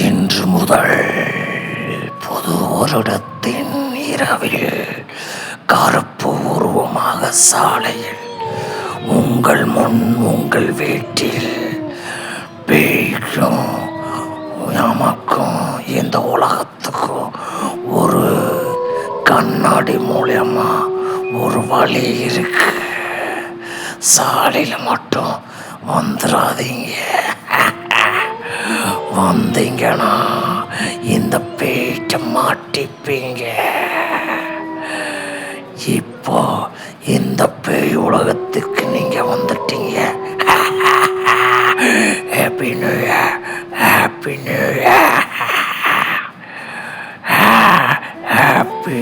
இன்று முதல் புது வருடத்தின் இரவில் கருப்பு உருவமாக சாலையில் உங்கள் முன் உங்கள் வீட்டில் பேய்க்கும் நமக்கும் இந்த உலகத்துக்கும் ஒரு கண்ணாடி மூலியமா ஒரு வழி இருக்கு. சாலையில் மட்டும் வந்துடாதீங்க. வந்தீங்கன்னா இந்த பேய்ட்ட மாட்டிப்பீங்க. இப்போ இந்த பேய் உலகத்துக்கு நீங்க வந்துட்டீங்க. Happy new year, happy new year, happy